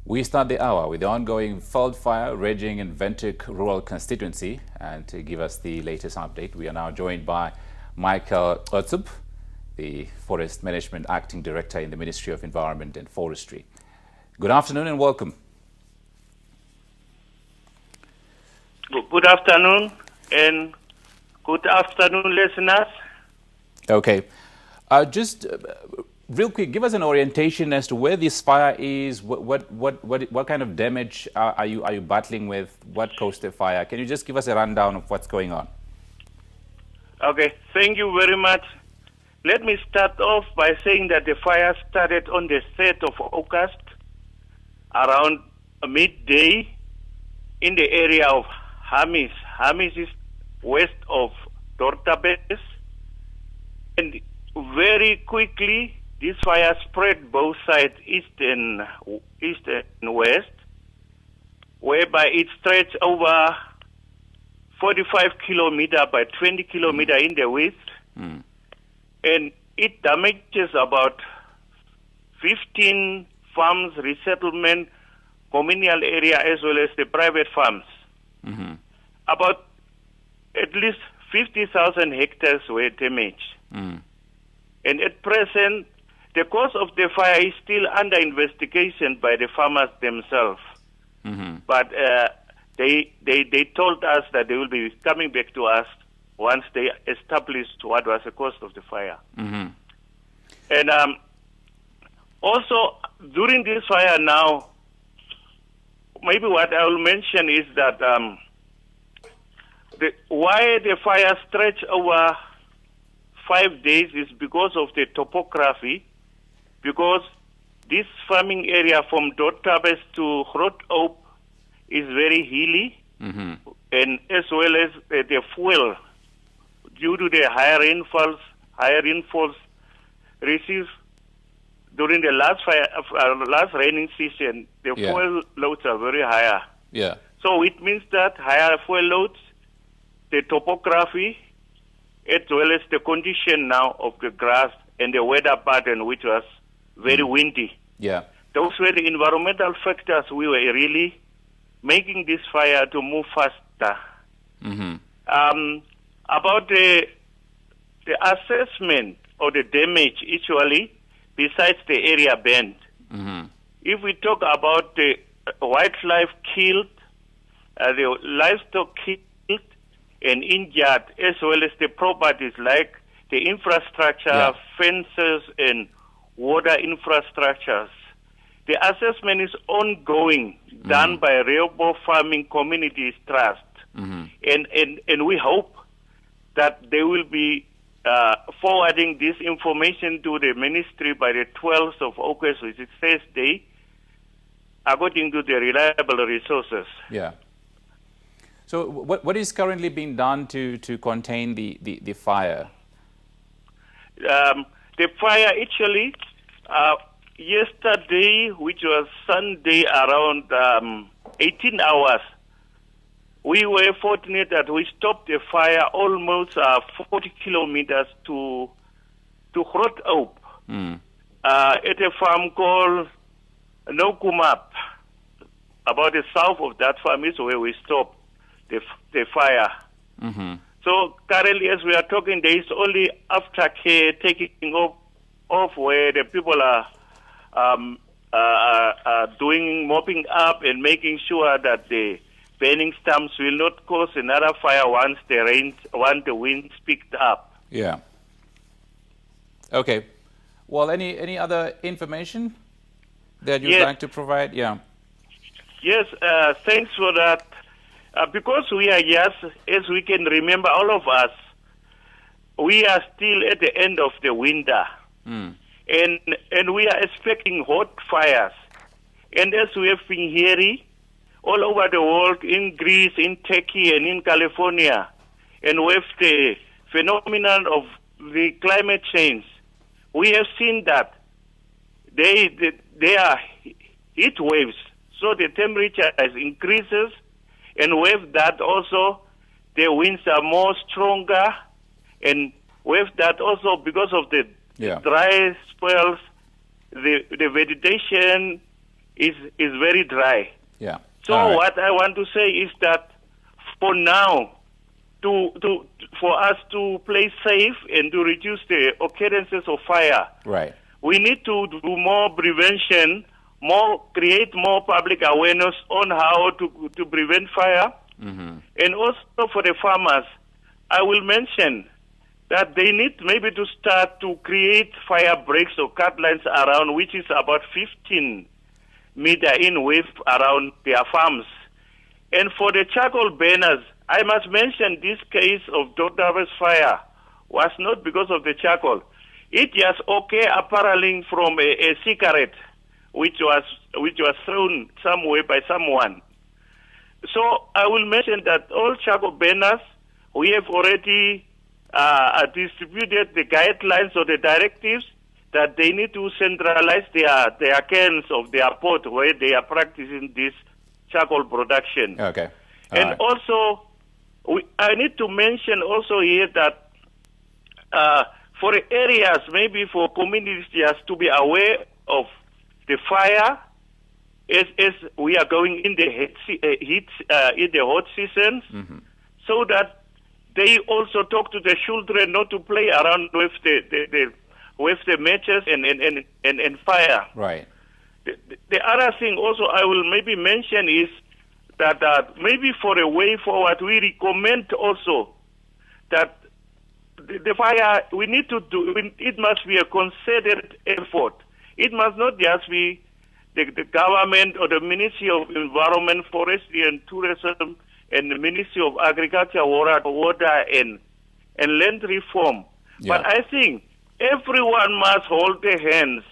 We start the hour with the ongoing veld fire raging in Windhoek rural constituency. And to give us the latest update, we are now joined by Michael Otsub, the Forest Management Acting Director in the Ministry of Environment and Forestry. Good afternoon and welcome. Good afternoon and good afternoon, listeners. Okay. Real quick, give us an orientation as to where this fire is. What kind of damage are you battling with? What caused the fire? Can you just give us a rundown of what's going on? Okay, thank you very much. Let me start off by saying that the fire started on the 3rd of August around midday in the area of Hamis. Hamis is west of Dortabes, and very quickly this fire spread both sides, east and west, whereby it stretched over 45 kilometers by 20 kilometers in the width, and it damages about 15 farms, resettlement, communal area, as well as the private farms. About at least 50,000 hectares were damaged. And at present, the cause of the fire is still under investigation by the farmers themselves. But they told us that they will be coming back to us once they established what was the cause of the fire. And also, during this fire now, maybe what I will mention is that why the fire stretched over 5 days is because of the topography, because this farming area from Dortabes to Otsub is very hilly, and as well as the fuel, due to the higher rainfalls received during the last raining season, the fuel loads are very higher. So it means that higher fuel loads, the topography, as well as the condition now of the grass and the weather pattern, which was very windy. Those were the environmental factors we were really making this fire to move faster. About the assessment or the damage, actually, besides the area burned, if we talk about the wildlife killed, the livestock killed and injured, as well as the properties like the infrastructure, fences and water infrastructures. The assessment is ongoing, done by Rehoboth Farming Communities Trust. And we hope that they will be forwarding this information to the ministry by the 12th of August, which is Thursday, according to the reliable resources. So what is currently being done to contain the fire? The fire actually, yesterday, which was Sunday, around 18 hours, we were fortunate that we stopped the fire almost 40 kilometers to Otsub, at a farm called Nokumap. About the south of that farm is where we stopped the fire. So currently, as we are talking, there is only aftercare taking off where the people are doing mopping up and making sure that the burning stumps will not cause another fire once the wind picked up. Okay. Well, any other information that you'd like to provide? Yes, thanks for that. Because we are as we can remember, all of us, we are still at the end of the winter. And we are expecting hot fires. And as we have been hearing, all over the world, in Greece, in Turkey, and in California, and with the phenomenon of the climate change, we have seen that there are heat waves. So the temperature increases, and with that also, the winds are more stronger, and with that also, because of the dry spells, the vegetation is very dry. Yeah. So what I want to say is that for now, for us to play safe and to reduce the occurrences of fire, right, we need to do more prevention, create more public awareness on how to prevent fire. And also for the farmers, I will mention that they need maybe to start to create fire breaks or cut lines around, which is about 15 meter in width around their farms. And for the charcoal burners, I must mention this case of Dr. Harvest fire was not because of the charcoal. It just occurred apparently from a cigarette which was thrown somewhere by someone. So I will mention that all charcoal burners, we have already distributed the guidelines or the directives that they need to centralize their cans of their pot where they are practicing this charcoal production. Okay. And also, I need to mention also here that for areas, maybe for communities just to be aware of the fire as we are going in the in the hot seasons, so that they also talk to the children not to play around with the matches and fire. Right. The other thing also I will maybe mention is that maybe for a way forward, we recommend also that the fire, we need to do, it must be a concerted effort. It must not just be the government or the Ministry of Environment, Forestry and Tourism and the Ministry of Agriculture, Water and Land Reform. Yeah. But I think everyone must hold their hands,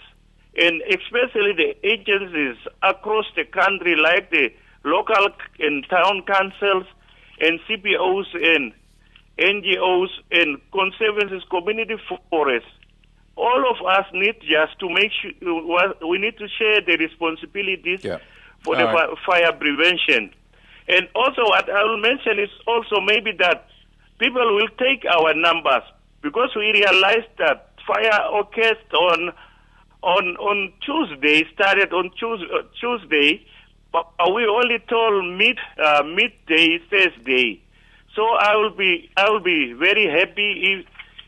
and especially the agencies across the country like the local and town councils and CPOs and NGOs and conservancies, community forests. All of us need just to make sure we need to share the responsibilities for the fire prevention. And also what I will mention is also maybe that people will take our numbers, because we realize that fire occurs on Tuesday, started on Tuesday, but we only told midday Thursday. So I will be very happy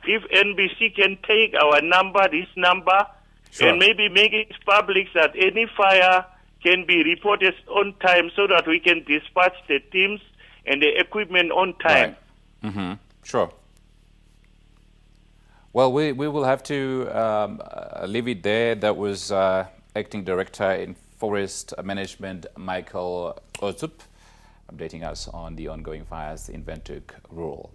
if NBC can take our number, this number, and maybe make it public that any fire can be reported on time, so that we can dispatch the teams and the equipment on time. Right. Sure. Well, we will have to leave it there. That was Acting Director in Forest Management, Michael Otsub, updating us on the ongoing fires in Windhoek Rural.